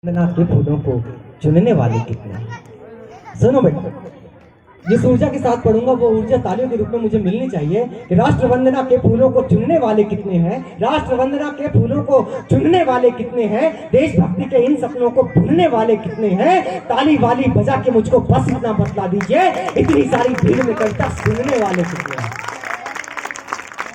वंदना के फूलों को चुनने वाले कितने हैं। सुनो बेटा, जिस ऊर्जा के साथ पढ़ूंगा वो ऊर्जा तालियों के रूप में मुझे मिलनी चाहिए कि राष्ट्र वंदना के फूलों को चुनने वाले कितने हैं, राष्ट्र वंदना के फूलों को चुनने वाले कितने हैं, देशभक्ति के इन सपनों को भूलने वाले कितने हैं। ताली वाली बजा के मुझको बस इतना बतला दीजिए, इतनी सारी भीड़ में कविता सुनने वाले कितने हैं।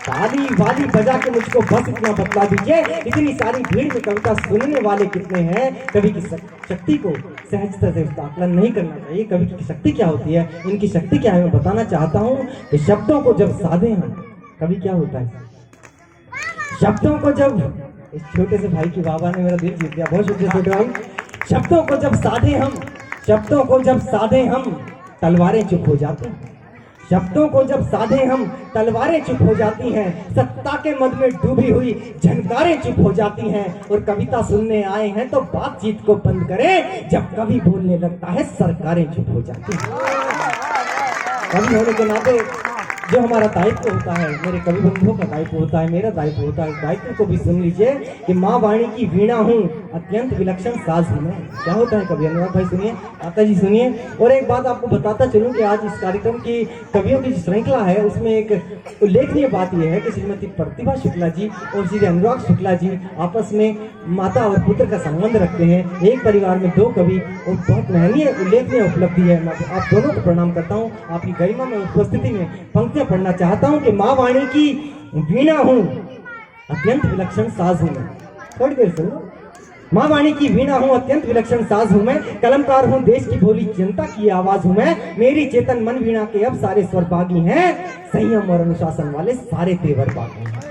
ताली वाली बजा के मुझको बस इतना बतला दीजिए, इतनी सारी भीड़ में कविता सुनने वाले कितने हैं। कवि की शक्ति को सहजता से आकलन नहीं करना चाहिए। कवि की शक्ति क्या होती है, इनकी शक्ति क्या है, मैं बताना चाहता हूँ कि शब्दों को जब साधे हम, कवि क्या होता है, शब्दों को जब, इस छोटे से भाई की बाबा ने मेरा दिल जीत लिया, बहुत शुक्रिया छोटे भाई। शब्दों को जब साधे हम, शब्दों को जब साधे हम तलवारें चुप हो जाती हैं। शब्दों को जब साधे हम तलवारें चुप हो जाती हैं, सत्ता के मद में डूबी हुई झनकारें चुप हो जाती हैं। और कविता सुनने आए हैं तो बातचीत को बंद करें, जब कवि बोलने लगता है सरकारें चुप हो जाती हैं। कवि होने के नाते जो हमारा दायित्व होता है, मेरे कवि बंधुओं का दायित्व होता है, मेरा दायित्व होता है, दायित्व को भी सुन लीजिए कि माँ वाणी की वीणा हूँ, अत्यंत विलक्षण साज हूँ मैं। क्या होता है कवि अनुराग भाई, सुनिए, माता जी सुनिए। और एक बात आपको बताता चलूं कि आज इस कार्यक्रम की कवियों की श्रृंखला है, उसमें एक उल्लेखनीय बात यह है कि श्रीमती प्रतिभा शुक्ला जी और श्री अनुराग शुक्ला जी आपस में माता और पुत्र का संबंध रखते हैं। एक परिवार में दो कवि, और बहुत महनीय उल्लेखनीय उपलब्धि है। मैं आप दोनों को प्रणाम करता हूँ। आपकी गरिमा में उपस्थिति में पंक्तियां पढ़ना चाहता हूँ कि माँ वाणी की वीणा हूँ, अत्यंत विलक्षण साज हूँ मैं। थोड़ी देर सुनो। माँ वाणी की वीणा हूँ, अत्यंत विलक्षण साज हूँ मैं, कलमकार हूँ, देश की भोली जनता की आवाज हूँ मैं। मेरी चेतन मन वीणा के अब सारे स्वर बागी हैं, संयम और अनुशासन वाले सारे तेवर बागी हैं।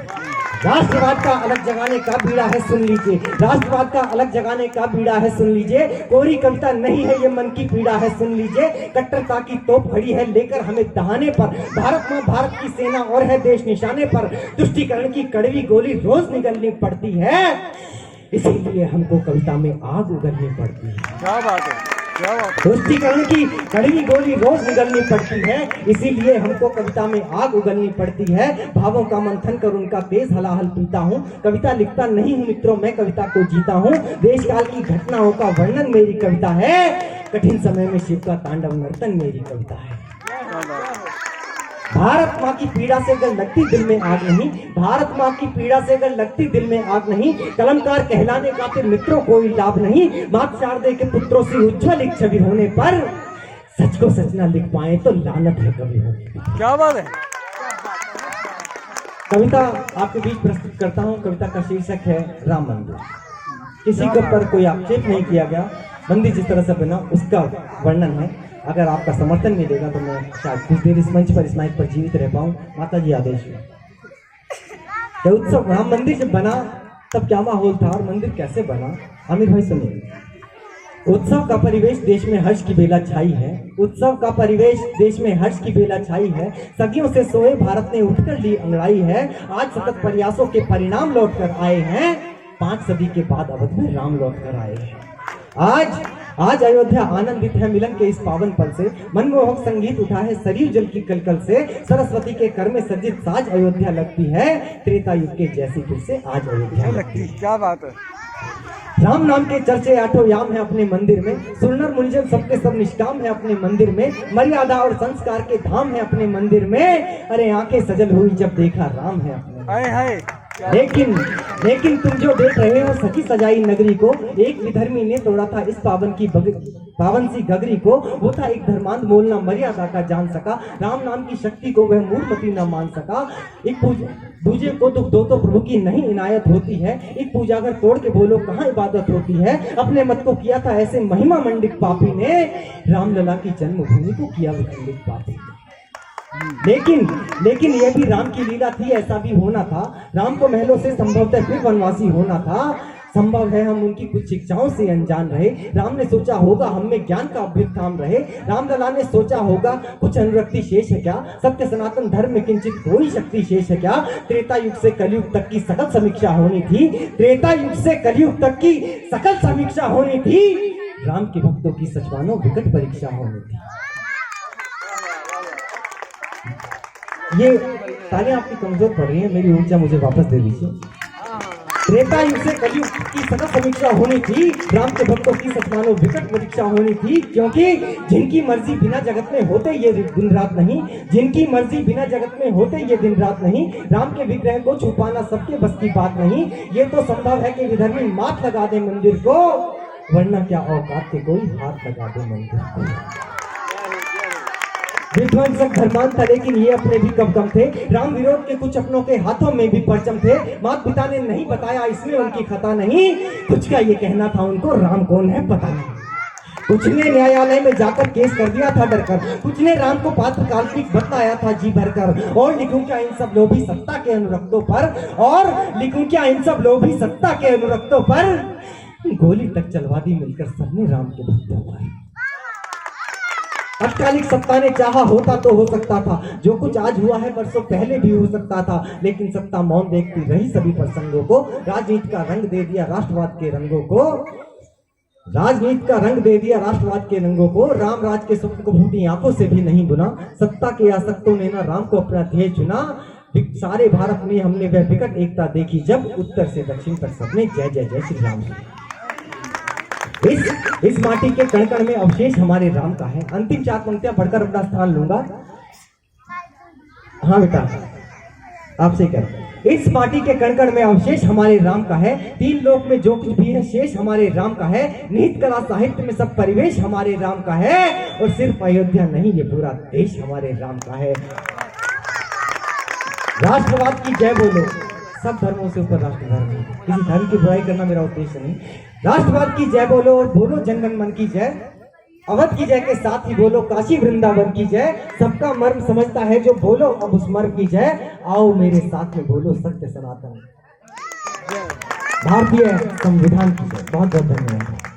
राष्ट्रवाद का अलग जगाने का बीड़ा है, सुन लीजिए, राष्ट्रवाद का अलग जगाने का बीड़ा है, सुन लीजिए। कोरी कविता नहीं है ये मन की पीड़ा है, सुन लीजिए। कट्टरता की तोप खड़ी है लेकर हमें दहाने पर, भारत माँ भारत की सेना और है देश निशाने पर। तुष्टीकरण की कड़वी गोली रोज निगलनी पड़ती है, इसीलिए हमको कविता में आग उगलनी पड़ती है। क्या बात है, क्या बात है। तुष्टीकरण की कड़वी गोली रोज निगलनी पड़ती है, इसीलिए हमको कविता में आग उगलनी पड़ती है। भावों का मंथन कर उनका तेज हलाहल पीता हूँ, कविता लिखता नहीं हूँ मित्रों, मैं कविता को जीता हूँ। देश काल की घटनाओं का वर्णन मेरी कविता है, कठिन समय में शिव का तांडव नर्तन मेरी कविता है। भारत माँ की पीड़ा से अगर लगती दिल में आग नहीं, भारत माँ की पीड़ा से अगर लगती दिल में आग नहीं, कलमकार कहलाने का फिर मित्रों कोई लाभ नहीं। मात शारदे के पुत्रों से उज्ज्वल एक छवि होने पर, सच को सच ना लिख पाए तो लानत है कवि होने पर। क्या बात है। कविता आपके बीच प्रस्तुत करता हूँ। कविता का शीर्षक है राम मंदिर। किसी के पर कोई आक्षेप नहीं किया गया, मंदिर जिस तरह से बना उसका वर्णन है। अगर आपका समर्थन मिलेगा तो मैं शायद कुछ देर इस मंच पर, इस माइक पर जीवित रह पाऊँ। माता जी आदेश में जब उत्सव राम मंदिर जब बना तब क्या माहौल था और मंदिर कैसे बना, आमिर भाई सुनिए। उत्सव का परिवेश देश में हर्ष की बेला छाई है, उत्सव का परिवेश देश में हर्ष की बेला छाई है। सदियों से सोए भारत ने उठकर ली अंगड़ाई है, आज सतत प्रयासों के परिणाम लौट कर आए हैं। 5 सदी के बाद अवध में राम लौट कर आए हैं। आज अयोध्या आनंदित है मिलन के इस पावन पल से, मनमोहक संगीत उठा है सरयू जल की कलकल से। सरस्वती के कर में सज्जित साज अयोध्या लगती है, त्रेता युग के जैसी फिर से आज अयोध्या लगती है। क्या बात है। राम नाम के चर्चे आठों याम है अपने मंदिर में, सुरनर मुनिजन सबके सब निष्काम है अपने मंदिर में। मर्यादा और संस्कार के धाम है अपने मंदिर में, अरे आंखें सजल हुई जब देखा राम है अपने। हाय हाय। लेकिन तुम जो देख रहे हो सजी सजाई नगरी को, एक विधर्मी ने तोड़ा था इस पावन सी गगरी को। वो था एक धर्मांध मोल ना मर्यादा का जान सका, राम नाम की शक्ति को वह मूर्खमती न मान सका। एक दूजे को दुख दो तो प्रभु की नहीं इनायत होती है, एक पूजा घर तोड़ के बोलो कहाँ इबादत होती है। अपने मत को किया था ऐसे महिमा मंडित पापी ने, रामलला की जन्मभूमि को किया विखंडित पापी ने। लेकिन यह भी राम की लीला थी, ऐसा भी होना था। राम को महलों से संभवतः फिर वनवासी होना था। संभव है हम उनकी कुछ शिक्षाओं से अनजान रहे। राम ने सोचा होगा हम में ज्ञान का अभ्युत्थान रहे, रामलला ने सोचा होगा कुछ अनुरक्ति शेष है क्या, सत्य सनातन धर्म में किंचित कोई शक्ति शेष है क्या। त्रेता युग से कलयुग तक की सकल समीक्षा होनी थी, त्रेता युग से कलयुग तक की सकल समीक्षा होनी थी। राम के भक्तों की सच मानो विकट परीक्षा होनी थी। ये तालियां आपकी कमजोर पड़ रही है, मेरी ऊर्जा मुझे वापस दे दीजिए। त्रेता युग से कलयुग की सतत समीक्षा होनी थी, राम के भक्तों की सतमानो विकट परीक्षा होनी थी, क्योंकि जिनकी मर्जी बिना जगत में होते ये दिन रात नहीं, जिनकी मर्जी बिना जगत में होते ये दिन रात नहीं, राम के विग्रह को छुपाना सबके बस की बात नहीं। ये तो संभव है कि विधर्मी मात लगा दे मंदिर को, वरना क्या औकात के कोई हाथ लगा दे मंदिर को। विध्वंसक धर्मान था, लेकिन ये अपने भी कम कम थे, राम विरोध के कुछ अपनों के हाथों में भी परचम थे, माता पिता ने नहीं बताया इसमें उनकी खता नहीं, कुछ का ये कहना था उनको राम कौन है पता नहीं। कुछ ने न्यायालय में जाकर केस कर दिया था डरकर, कुछ ने राम को पात्र काल्पनिक बताया था जी भरकर, और लिखूं क्या इन सब लोभी सत्ता के अनुरक्तों पर, और लिखूं क्या इन सब लोभी सत्ता के अनुरक्तों पर, गोली तक चलवा दी मिलकर सबने राम के भक्तों पर। अटकालिक सत्ता ने चाहा होता तो हो सकता था, जो कुछ आज हुआ है वर्षों पहले भी हो सकता था, लेकिन सत्ता मौन देखती रही सभी प्रसंगों को, राजनीति का रंग दे दिया राष्ट्रवाद के रंगों को, राजनीति का रंग दे दिया राष्ट्रवाद के रंगों को, राम राज के स्वप्न को फूटी आंखों से भी नहीं बुना, सत्ता के आसक्तों ने ना राम को अपना ध्येय चुना, सारे भारत में हमने वह विकट एकता देखी जब उत्तर से दक्षिण तक सबने जय जय जय श्री राम। इस माटी के कण कण में अवशेष हमारे राम का है। अंतिम 4 पंक्तियां पढ़कर अपना स्थान लूंगा। हाँ बेटा आपसे कर। इस माटी के कण कण में अवशेष हमारे राम का है, 3 लोक में जो कुछ भी है शेष हमारे राम का है, निहित कला साहित्य में सब परिवेश हमारे राम का है, और सिर्फ अयोध्या नहीं ये पूरा देश हमारे राम का है। राष्ट्रवाद की जय बोलो, सब धर्मों से ऊपर राष्ट्र धर्म है, किसी धर्म की बुराई करना मेरा उद्देश्य नहीं। राष्ट्रवाद की जय बोलो और बोलो जनगण मन की जय, अवध की जय के साथ ही बोलो काशी वृंदावन की जय, सबका मर्म समझता है जो बोलो अब उस मर्म की जय, आओ मेरे साथ में बोलो सत्य सनातन भारतीय संविधान की जय। बहुत बहुत धन्यवाद।